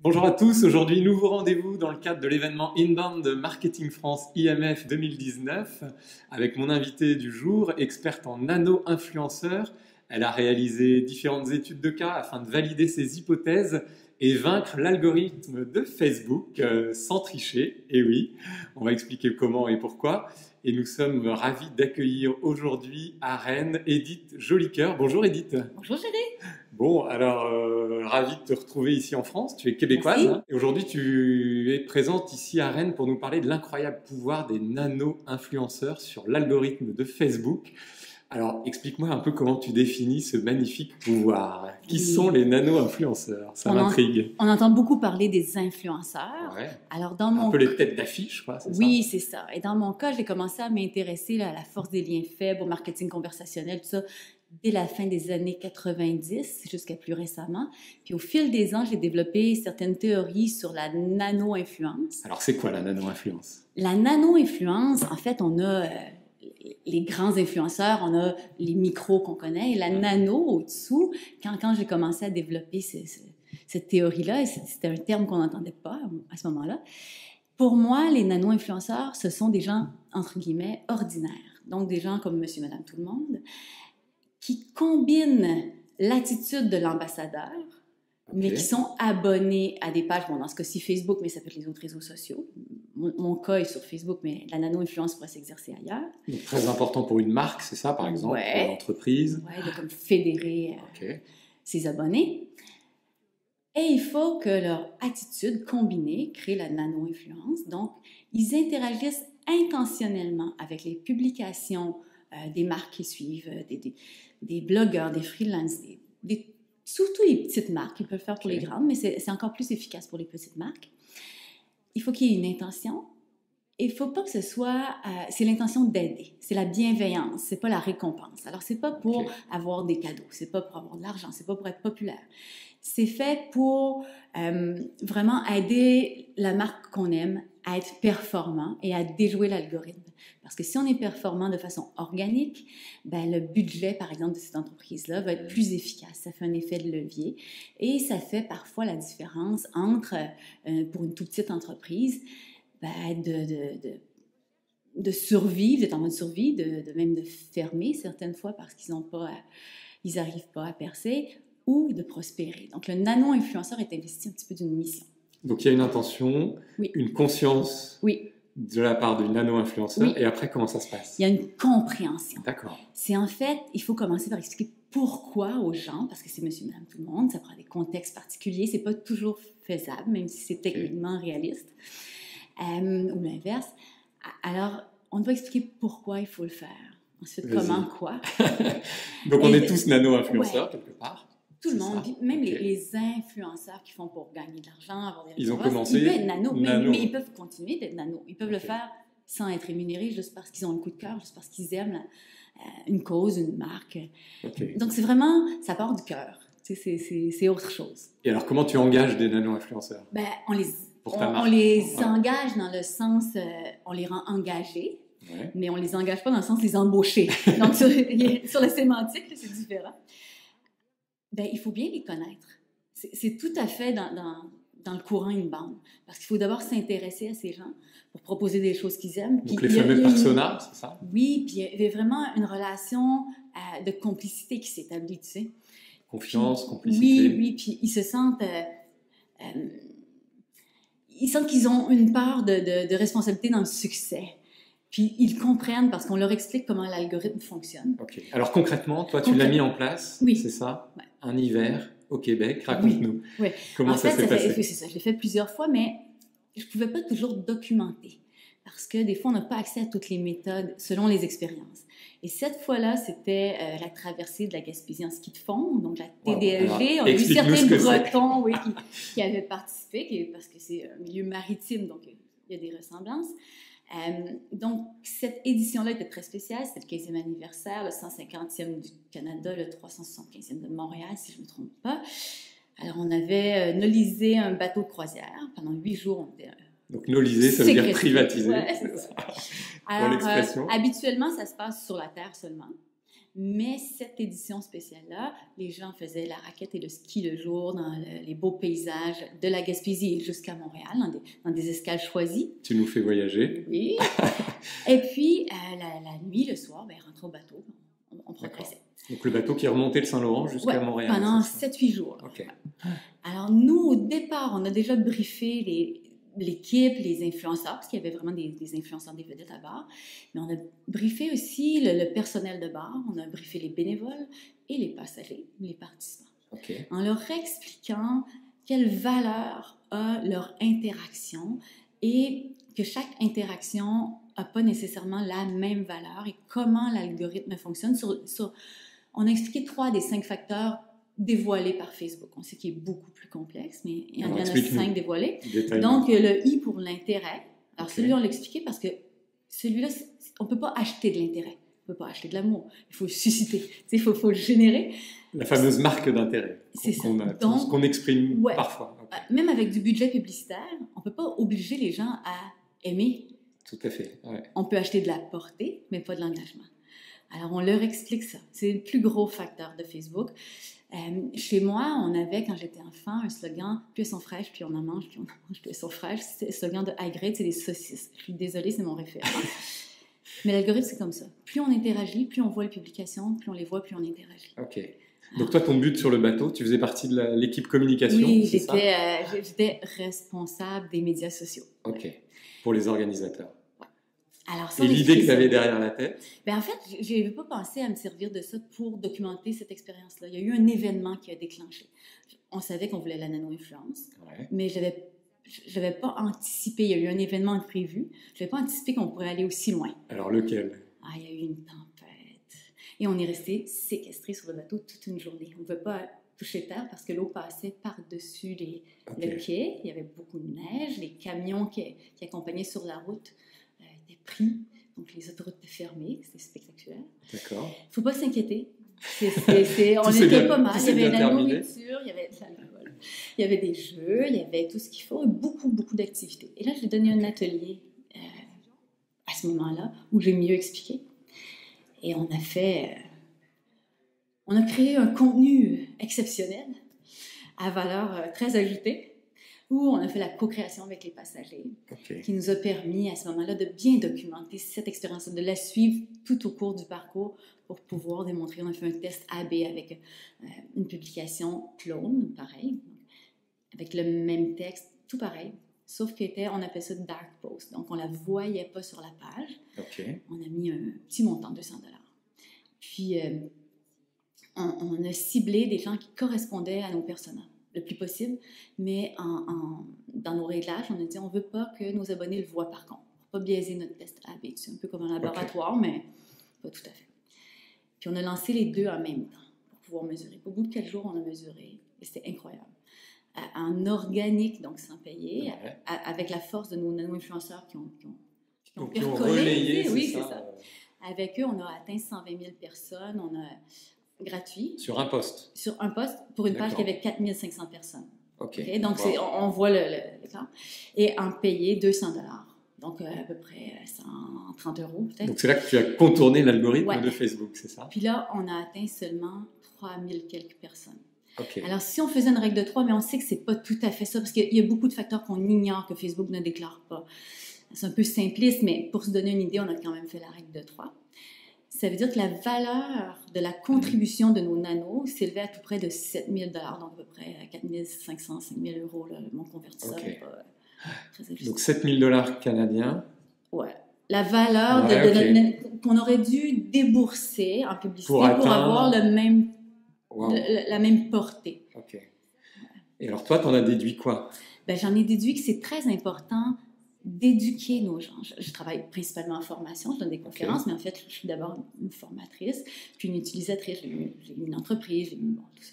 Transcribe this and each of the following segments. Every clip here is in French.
Bonjour à tous, aujourd'hui nouveau rendez-vous dans le cadre de l'événement Inbound Marketing France IMF 2019 avec mon invité du jour, experte en nano-influenceur. Elle a réalisé différentes études de cas afin de valider ses hypothèses et vaincre l'algorithme de Facebook sans tricher. Et oui, on va expliquer comment et pourquoi. Et nous sommes ravis d'accueillir aujourd'hui à Rennes Edith Jolicoeur. Bonjour Edith. Bonjour Géry. Bon, alors, ravi de te retrouver ici en France. Tu es québécoise, Merci. hein, et aujourd'hui tu es présente ici à Rennes pour nous parler de l'incroyable pouvoir des nano-influenceurs sur l'algorithme de Facebook. Alors, explique-moi un peu comment tu définis ce magnifique pouvoir. Qui sont les nano-influenceurs? Ça m'intrigue. On entend beaucoup parler des influenceurs. Ouais. Alors dans Un peu les têtes d'affiche, je crois, c'est ça? Oui, c'est ça. Et dans mon cas, j'ai commencé à m'intéresser à la force des liens faibles, au marketing conversationnel, tout ça, dès la fin des années 90 jusqu'à plus récemment. Puis au fil des ans, j'ai développé certaines théories sur la nano-influence. Alors, c'est quoi la nano-influence? La nano-influence, en fait, on a les grands influenceurs, on a les micros qu'on connaît, et la nano au-dessous, quand j'ai commencé à développer cette théorie-là, et c'était un terme qu'on n'entendait pas à ce moment-là, pour moi, les nano-influenceurs, ce sont des gens, entre guillemets, ordinaires. Donc, des gens comme monsieur, madame, tout le monde, qui combinent l'attitude de l'ambassadeur, mais qui sont abonnés à des pages, bon, dans ce cas-ci Facebook, mais ça peut être les autres réseaux sociaux. Mon cas est sur Facebook, mais la nano-influence pourrait s'exercer ailleurs. Donc, très important pour une marque, c'est ça, par exemple, pour une entreprise? Oui, de comme fédérer ses abonnés. Et il faut que leur attitude combinée crée la nano-influence. Donc, ils interagissent intentionnellement avec les publications des marques qui suivent, des blogueurs, des freelances, surtout les petites marques. Ils peuvent le faire pour les grandes, mais c'est encore plus efficace pour les petites marques. Il faut qu'il y ait une intention. Et il ne faut pas que ce soit... c'est l'intention d'aider. C'est la bienveillance. Ce n'est pas la récompense. Alors, ce n'est pas pour avoir des cadeaux. Ce n'est pas pour avoir de l'argent. Ce n'est pas pour être populaire. C'est fait pour vraiment aider la marque qu'on aime à être performant et à déjouer l'algorithme. Parce que si on est performant de façon organique, ben, le budget, par exemple, de cette entreprise-là va être plus efficace. Ça fait un effet de levier. Et ça fait parfois la différence entre, pour une toute petite entreprise, ben, de survivre, d'être en mode survie, même de fermer certaines fois parce qu'ils n'arrivent pas à percer, ou de prospérer. Donc, le nano-influenceur est investi un petit peu d'une mission. Donc, il y a une intention, une conscience de la part du nano-influenceur, et après, comment ça se passe? Il y a une compréhension. D'accord. C'est en fait, il faut commencer par expliquer pourquoi aux gens, parce que c'est monsieur, madame, tout le monde, ça prend des contextes particuliers, c'est pas toujours faisable, même si c'est techniquement réaliste, ou l'inverse. Alors, on doit expliquer pourquoi il faut le faire. Ensuite, comment, quoi. Donc, on est tous nano-influenceurs, quelque part. Tout le monde, même les influenceurs qui font pour gagner de l'argent, avoir des ils ont commencé ils peuvent être nano, mais ils peuvent continuer d'être nano. Ils peuvent le faire sans être rémunérés, juste parce qu'ils ont un coup de cœur, juste parce qu'ils aiment une cause, une marque. Donc, c'est vraiment, ça part du cœur. C'est autre chose. Et alors, comment tu engages des nano-influenceurs? Ben, on les engage dans le sens, on les rend engagés, mais on les engage pas dans le sens de les embaucher. Donc, sur la sémantique, c'est différent. Ben, il faut bien les connaître. C'est tout à fait dans le courant inbound. Parce qu'il faut d'abord s'intéresser à ces gens pour proposer des choses qu'ils aiment. Donc, les fameux personas, c'est ça? Oui, puis il y avait vraiment une relation de complicité qui s'établit, tu sais. Confiance, complicité. Oui, puis ils se sentent... ils sentent qu'ils ont une part de responsabilité dans le succès. Puis ils comprennent parce qu'on leur explique comment l'algorithme fonctionne. OK. Alors concrètement, toi, tu l'as mis en place, c'est ça? Un hiver au Québec. Raconte-nous. Comment ça s'est passé? C'est ça. Je l'ai fait plusieurs fois, mais je ne pouvais pas toujours documenter parce que des fois, on n'a pas accès à toutes les méthodes selon les expériences. Et cette fois-là, c'était la traversée de la Gaspésie en ski de fond, donc la TDLG. On a eu certains Bretons qui avaient participé parce que c'est un milieu maritime, donc il y a des ressemblances. Donc, cette édition-là était très spéciale. C'était le 15e anniversaire, le 150e du Canada, le 375e de Montréal, si je ne me trompe pas. Alors, on avait nolisé un bateau de croisière. Pendant 8 jours, on était... Donc, nolisé, ça veut dire privatisé. Ouais, c'est ça. Alors, habituellement, ça se passe sur la terre seulement. Mais cette édition spéciale-là, les gens faisaient la raquette et le ski le jour dans les beaux paysages de la Gaspésie jusqu'à Montréal, dans des escales choisies. Tu nous fais voyager. Oui. Et puis, la nuit, le soir, ben, rentrer au bateau, on progressait. Donc le bateau qui remontait le Saint-Laurent jusqu'à Montréal. Pendant 7-8 jours. Okay. Alors nous, au départ, on a déjà briefé l'équipe, les influenceurs, parce qu'il y avait vraiment des influenceurs, des vedettes à bord. Mais on a briefé aussi le personnel de bord, on a briefé les bénévoles et les passagers, les participants. Okay. En leur expliquant quelle valeur a leur interaction et que chaque interaction n'a pas nécessairement la même valeur et comment l'algorithme fonctionne. On a expliqué 3 des 5 facteurs dévoilés par Facebook. On sait qu'il est beaucoup plus complexe, mais il y en a 5 dévoilés. Donc, le I pour l'intérêt. Alors, celui-là, on l'a expliqué parce que celui-là, on ne peut pas acheter de l'intérêt. On ne peut pas acheter de l'amour. Il faut le susciter. Il faut le générer. La fameuse marque d'intérêt qu'on exprime parfois. Okay. Même avec du budget publicitaire, on ne peut pas obliger les gens à aimer. Tout à fait. Ouais. On peut acheter de la portée, mais pas de l'engagement. Alors, on leur explique ça. C'est le plus gros facteur de Facebook. Chez moi, on avait, quand j'étais enfant, un slogan « Plus elles sont fraîches, plus on en mange, plus elles sont fraîches ». C'était le slogan de High Grade, c'est des saucisses. Je suis désolée, c'est mon référent. Mais l'algorithme, c'est comme ça. Plus on interagit, plus on voit les publications, plus on les voit, plus on interagit. OK. Donc toi, ton but sur le bateau, tu faisais partie de l'équipe communication? Oui, j'étais responsable des médias sociaux. OK. Pour les organisateurs. Alors, et l'idée que tu avais derrière la tête? Ben, en fait, je n'avais pas pensé à me servir de ça pour documenter cette expérience-là. Il y a eu un événement qui a déclenché. On savait qu'on voulait la nano-influence, mais je n'avais pas anticipé. Il y a eu un événement imprévu. Je n'avais pas anticipé qu'on pourrait aller aussi loin. Alors, lequel? Il y a eu une tempête. Et on est resté séquestrés sur le bateau toute une journée. On ne pouvait pas toucher terre parce que l'eau passait par-dessus le quai. Il y avait beaucoup de neige. Les camions qui accompagnaient sur la route étaient pris. Donc, les autoroutes étaient fermées. C'était spectaculaire. D'accord. Il ne faut pas s'inquiéter. On était pas mal. Il y avait de la nourriture, il y avait de l'alcool, il y avait des jeux, il y avait tout ce qu'il faut, et beaucoup, beaucoup d'activités. Et là, j'ai donné un atelier à ce moment-là où j'ai mieux expliqué. Et on a créé un contenu exceptionnel à valeur très ajoutée, où on a fait la co-création avec les passagers, qui nous a permis à ce moment-là de bien documenter cette expérience, de la suivre tout au cours du parcours pour pouvoir démontrer. On a fait un test AB avec une publication clone, pareil, avec le même texte, tout pareil, sauf qu'on appelle ça dark post. Donc, on ne la voyait pas sur la page. On a mis un petit montant de $200. Puis, on a ciblé des gens qui correspondaient à nos personas le plus possible, mais dans nos réglages, on a dit on ne veut pas que nos abonnés le voient par contre. On ne va pas biaiser notre test AB. C'est un peu comme un laboratoire, mais pas tout à fait. Puis on a lancé les deux en même temps pour pouvoir mesurer. Au bout de 4 jours, on a mesuré et c'était incroyable. En organique, donc sans payer, avec la force de nos nano-influenceurs qui ont relayé, c'est ça. Avec eux, on a atteint 120 000 personnes. On a gratuit. Sur un poste? Sur un poste, pour une page qui avait 4 500 personnes. Okay. Donc, on voit l'écran. Et en payer $200. Donc, à peu près 130 € peut-être. Donc, c'est là que tu as contourné l'algorithme de Facebook, c'est ça? Puis là, on a atteint seulement 3000 quelques personnes. Alors, si on faisait une règle de 3, mais on sait que c'est pas tout à fait ça, parce qu'il y a beaucoup de facteurs qu'on ignore, que Facebook ne déclare pas. C'est un peu simpliste, mais pour se donner une idée, on a quand même fait la règle de 3. Ça veut dire que la valeur de la contribution de nos nanos s'élevait à tout près de 7 000 $, donc à peu près 4 500, 5 000 €. Là, mon convertisseur n'est pas très ajusté. Donc 7 000 $ canadiens. Ouais. La valeur qu'on aurait dû débourser en publicité pour avoir la même portée. Et alors toi, tu en as déduit quoi? J'en ai déduit que c'est très important d'éduquer nos gens. Je travaille principalement en formation, je donne des conférences, mais en fait, je suis d'abord une formatrice, puis une utilisatrice, j'ai eu une entreprise, j'ai eu tout ça.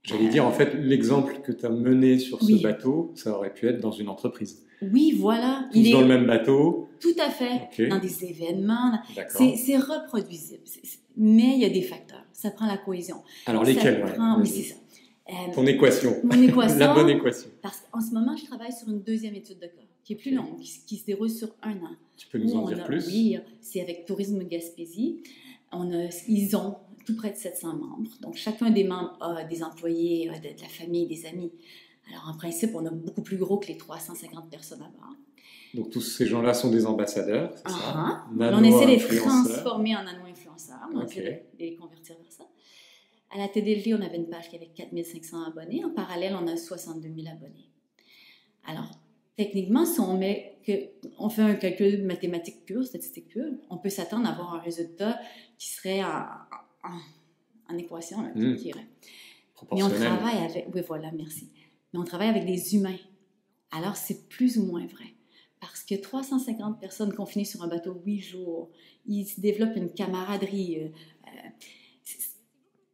J'allais dire, en fait, l'exemple que tu as mené sur ce bateau, ça aurait pu être dans une entreprise. Oui, voilà. Tous dans le même bateau. Tout à fait. Dans des événements. C'est reproduisible. Mais il y a des facteurs. Ça prend la cohésion. Alors, lesquels? Oui, c'est ça. Ton équation. Mon équation. La bonne équation. Parce qu'en ce moment, je travaille sur une deuxième étude de cas, qui est plus longue, qui se déroule sur 1 an. Tu peux nous en dire plus? Oui, c'est avec Tourisme Gaspésie. Ils ont tout près de 700 membres. Donc, chacun des membres a des employés, a de la famille, des amis. Alors, en principe, on a beaucoup plus gros que les 350 personnes à bord. Donc, tous ces gens-là sont des ambassadeurs, c'est ça? On essaie de les transformer en nano-influenceurs. On essaie de les convertir vers ça. À la TDLV, on avait une page qui avait 4500 abonnés. En parallèle, on a 62 000 abonnés. Alors, techniquement, si on fait un calcul mathématique pur, statistique pure, on peut s'attendre à avoir un résultat qui serait en équation, là, je dirais. Mais on travaille avec... Oui, voilà, merci. Mais on travaille avec des humains. Alors, c'est plus ou moins vrai. Parce que 350 personnes confinées sur un bateau 8 jours, ils se développent une camaraderie.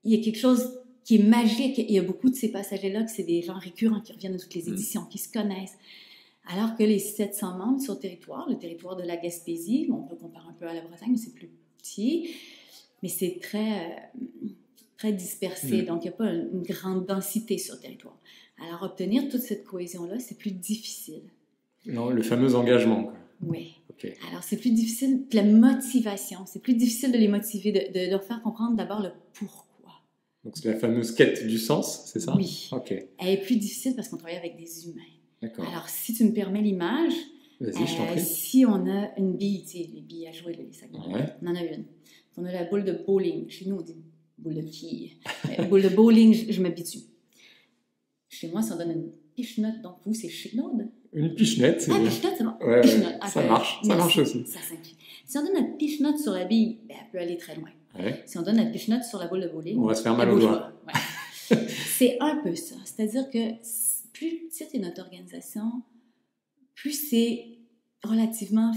Il y a quelque chose qui est magique. Il y a beaucoup de ces passagers-là que c'est des gens récurrents qui reviennent à toutes les éditions, qui se connaissent. Alors que les 700 membres sur le territoire de la Gaspésie, on peut comparer un peu à la Bretagne, mais c'est plus petit, mais c'est très, très dispersé. Donc, il n'y a pas une grande densité sur le territoire. Alors, obtenir toute cette cohésion-là, c'est plus difficile. Non, le fameux engagement, quoi. Oui. Okay. Alors, c'est plus difficile, la motivation, c'est plus difficile de les motiver, de leur faire comprendre d'abord le pourquoi. Donc, c'est la fameuse quête du sens, c'est ça? Oui. Okay. Elle est plus difficile parce qu'on travaille avec des humains. D'accord. Alors, si tu me permets l'image, si on a une bille, tu sais, les billes à jouer, les sacs, on en a une. On a la boule de bowling. Chez nous, on dit boule de quille. Boule de bowling, je m'habitue. Chez moi, ça donne une pichenote. Donc, vous, c'est chenaude? Une pichenette, c'est bien. Pichenote, c'est bon. Ouais, ça marche. Ça marche aussi. Ça simplifie. Si on donne la pichenote sur la bille, elle peut aller très loin. Ouais. Si on donne la pichenote sur la boule de bowling, on va se faire mal aux doigts. Ouais. C'est un peu ça. C'est-à-dire que plus petite est notre organisation, plus c'est relativement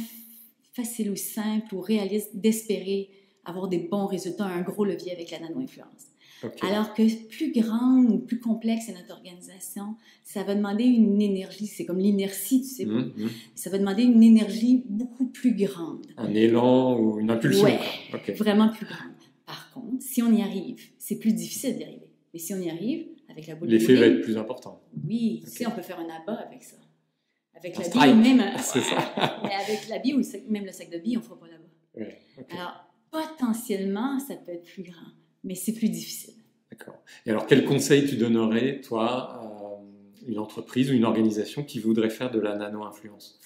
facile ou simple ou réaliste d'espérer avoir des bons résultats, un gros levier avec la nano-influence. Okay. Alors que plus grande ou plus complexe est notre organisation, ça va demander une énergie, c'est comme l'inertie, tu sais, ça va demander une énergie beaucoup plus grande. Un élan ou une impulsion. Oui, vraiment plus grande. Par contre, si on y arrive, c'est plus difficile d'y arriver. Mais si on y arrive, avec la boule de l'effet va être plus important. Oui, tu sais, on peut faire un abat avec ça. Avec la bille, même, c'est ça. Mais avec la bille ou même le sac de billes, on ne fera pas là-bas. Ouais, Alors, potentiellement, ça peut être plus grand, mais c'est plus difficile. D'accord. Et alors, quel conseil tu donnerais, toi, à une entreprise ou une organisation qui voudrait faire de la nano-influence?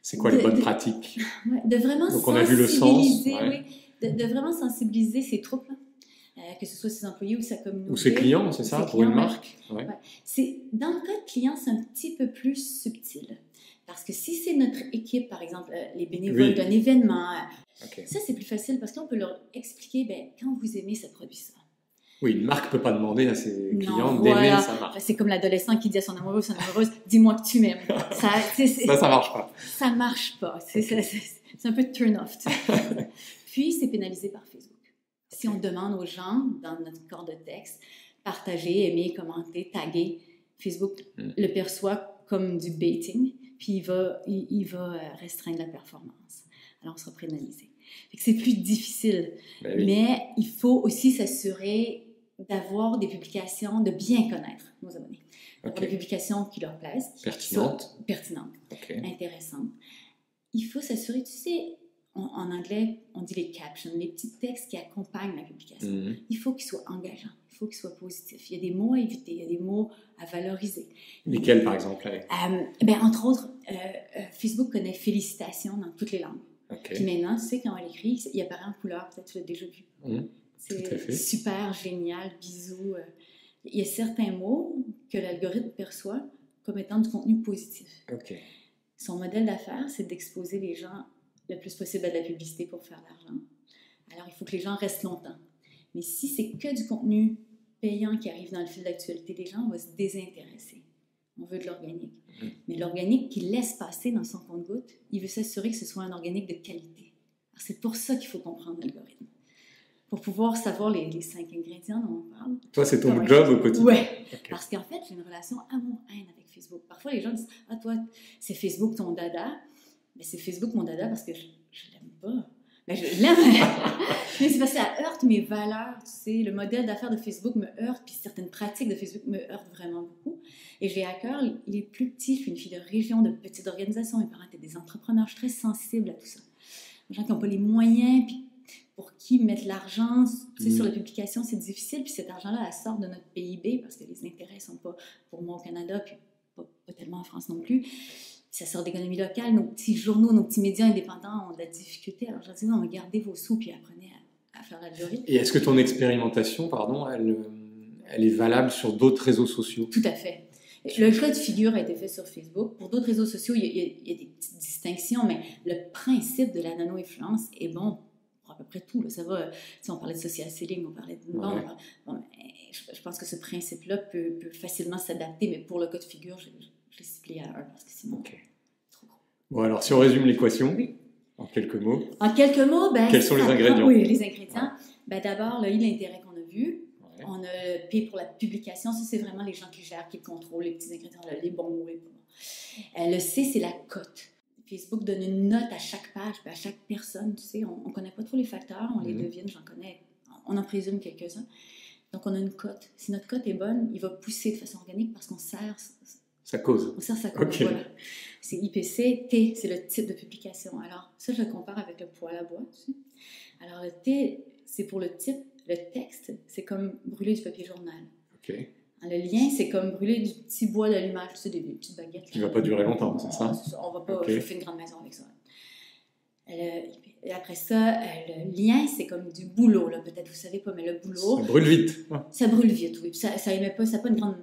C'est quoi les bonnes pratiques? De vraiment Donc, on a vu le sens. De vraiment sensibiliser ses troupes, que ce soit ses employés ou sa communauté. Ou ses clients, c'est ça, pour une marque? Ouais. Dans le cas de clients, c'est un petit peu plus subtil. Parce que si c'est notre équipe, par exemple, les bénévoles d'un événement, ça, c'est plus facile parce qu'on peut leur expliquer, quand vous aimez ce produit-là. Oui, une marque ne peut pas demander à ses clients d'aimer sa marque. C'est comme l'adolescent qui dit à son amoureux ou son amoureuse, dis-moi que tu m'aimes. Ça marche pas. Ça marche pas. C'est un peu turn-off. Puis, c'est pénalisé par Facebook. Si on demande aux gens, dans notre corps de texte, partager, aimer, commenter, taguer, Facebook le perçoit comme du baiting, puis il va restreindre la performance. Alors, on sera pénalisé. C'est plus difficile. Mais il faut aussi s'assurer d'avoir des publications, de bien connaître nos abonnés. Des publications qui leur plaisent. Pertinentes. Intéressantes. Il faut s'assurer, tu sais, en anglais, on dit les captions, les petits textes qui accompagnent la publication. Il faut qu'ils soient engageants, il faut qu'ils soient positifs. Il y a des mots à éviter, il y a des mots à valoriser. Lesquels, par exemple? Entre autres, Facebook connaît félicitations dans toutes les langues. Puis maintenant, tu sais, quand on l'écrit, il apparaît en couleur, peut-être tu l'as déjà vu. C'est super, génial, bisous. Il y a certains mots que l'algorithme perçoit comme étant du contenu positif. Son modèle d'affaires, c'est d'exposer les gens le plus possible à de la publicité pour faire de l'argent. Alors, il faut que les gens restent longtemps. Mais si c'est que du contenu payant qui arrive dans le fil d'actualité des gens, on va se désintéresser. On veut de l'organique. Mais l'organique qu'il laisse passer dans son compte-gouttes, il veut s'assurer que ce soit un organique de qualité. Alors, c'est pour ça qu'il faut comprendre l'algorithme. Pour pouvoir savoir les 5 ingrédients dont on parle. Toi, c'est ton job au quotidien. Oui, parce qu'en fait, j'ai une relation amour-haine avec Facebook. Parfois, les gens disent « Ah, toi, c'est Facebook ton dada. » Mais c'est Facebook mon dada parce que je l'aime pas. Mais je l'aime. Mais c'est parce que ça heurte mes valeurs, tu sais. Le modèle d'affaires de Facebook me heurte, puis certaines pratiques de Facebook me heurtent vraiment beaucoup. Et j'ai à cœur les plus petits. Je suis une fille de région, de petites organisations. Mes parents étaient des entrepreneurs. Je suis très sensible à tout ça. Les gens qui n'ont pas les moyens, puis pour qui mettre l'argent sur la publication, c'est difficile. Puis cet argent-là, elle sort de notre PIB parce que les intérêts ne sont pas pour moi au Canada, puis pas tellement en France non plus. Ça sort d'économie locale. Nos petits journaux, nos petits médias indépendants ont de la difficulté. Alors, je leur dis, non, gardez vos sous puis apprenez à faire l'algorithme. Et est-ce que ton expérimentation, elle est valable sur d'autres réseaux sociaux? Tout à fait. Le cas de figure a été fait sur Facebook. Pour d'autres réseaux sociaux, il y a des petites distinctions, mais le principe de la nano-influence est bon pour à peu près tout. Là. Ça va, on parlait de social selling, on parlait de... Je pense que ce principe-là peut facilement s'adapter, mais pour le cas de figure, je l'ai ciblé à 1 parce que sinon, trop gros. Bon, alors si on résume l'équation, en quelques mots. En quelques mots, quels sont les ingrédients? Oui, les ingrédients. D'abord, l'intérêt qu'on a vu. On a le P pour la publication. Ça, c'est vraiment les gens qui gèrent, qui contrôlent les petits ingrédients, les bons ou les bons. Le C, c'est la cote. Facebook donne une note à chaque page, à chaque personne. Tu sais, on ne connaît pas trop les facteurs, on les devine, j'en connais. On en présume quelques-uns. Donc, on a une cote. Si notre cote est bonne, il va pousser de façon organique parce qu'on sert sa cause. On sert sa cause, voilà. C'est IPC. T, c'est le type de publication. Alors, ça, je le compare avec le poêle à bois. Tu sais. Alors, le T, c'est pour le type. Le texte, c'est comme brûler du papier journal. Le lien, c'est comme brûler du petit bois d'allumage, tu sais, des petites baguettes. Qui ne va pas durer longtemps, c'est ça? On ne va pas chauffer une grande maison avec ça. Et après ça, le lien, c'est comme du boulot. Peut-être vous ne savez pas, mais le boulot... Ça brûle vite. Ça brûle vite, oui. Ça n'a pas une grande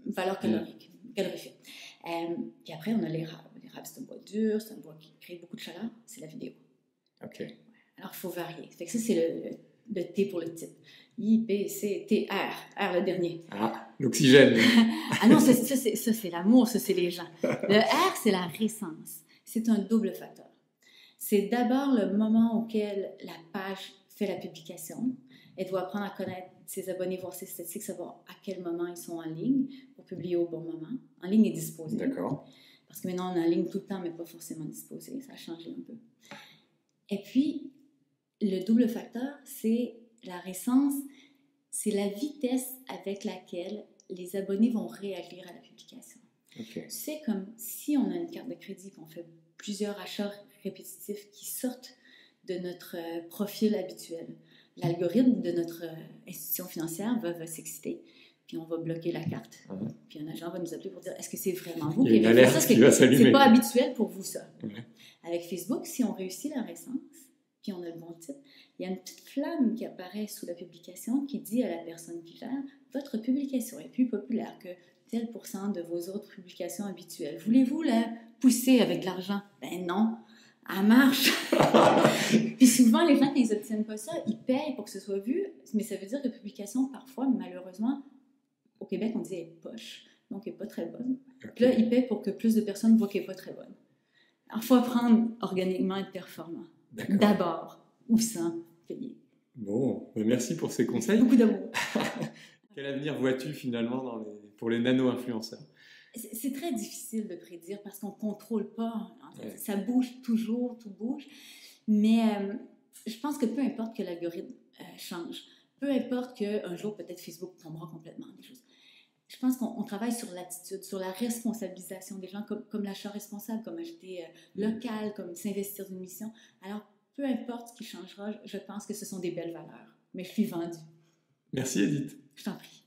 valeur calorifique. Puis après, on a l'érable. L'érable, c'est un bois dur, c'est un bois qui crée beaucoup de chaleur. C'est la vidéo. Alors, il faut varier. Fait que ça, c'est le T pour le type. I, P, C, T, R. R, le dernier. Ah, l'oxygène. Ah non, ça, c'est l'amour, ça, c'est les gens. Le R, c'est la récence. C'est un double facteur. C'est d'abord le moment auquel la page fait la publication. Elle doit apprendre à connaître ses abonnés, voir ses statistiques, savoir à quel moment ils sont en ligne pour publier au bon moment. En ligne et disposé. D'accord. Parce que maintenant, on est en ligne tout le temps, mais pas forcément disposé. Ça a changé un peu. Et puis, le double facteur, c'est la récence, c'est la vitesse avec laquelle les abonnés vont réagir à la publication. C'est comme si on a une carte de crédit et qu'on fait plusieurs achats répétitifs qui sortent de notre profil habituel. L'algorithme de notre institution financière va s'exciter, puis on va bloquer la carte. Puis un agent va nous appeler pour dire « Est-ce que c'est vraiment vous qui avez fait ça? C'est pas habituel pour vous, ça. » Avec Facebook, si on réussit la récence, puis on a le bon type, il y a une petite flamme qui apparaît sous la publication qui dit à la personne qui gère « Votre publication est plus populaire que tel % de vos autres publications habituelles. Voulez-vous la pousser avec de l'argent? » Ben non, elle marche. Puis souvent, les gens, quand ils n'obtiennent pas ça, ils payent pour que ce soit vu, mais ça veut dire que la publication, parfois, malheureusement, au Québec, on dit « elle est poche », donc elle n'est pas très bonne. Puis là, ils payent pour que plus de personnes voient qu'elle n'est pas très bonne. Alors, il faut apprendre organiquement à être performant. D'abord, ou sans payer. Bon, merci pour ces conseils. Beaucoup d'amour. Quel avenir vois-tu finalement pour les nano-influenceurs? C'est très difficile de prédire parce qu'on ne contrôle pas. Ça bouge toujours, tout bouge. Mais je pense que peu importe que l'algorithme change, peu importe qu'un jour, peut-être Facebook tombera complètement des choses. Je pense qu'on travaille sur l'attitude, sur la responsabilisation des gens, comme l'achat responsable, comme acheter local, comme s'investir d'une mission. Alors, peu importe ce qui changera, je pense que ce sont des belles valeurs. Mais je suis vendue. Merci Edith. Je t'en prie.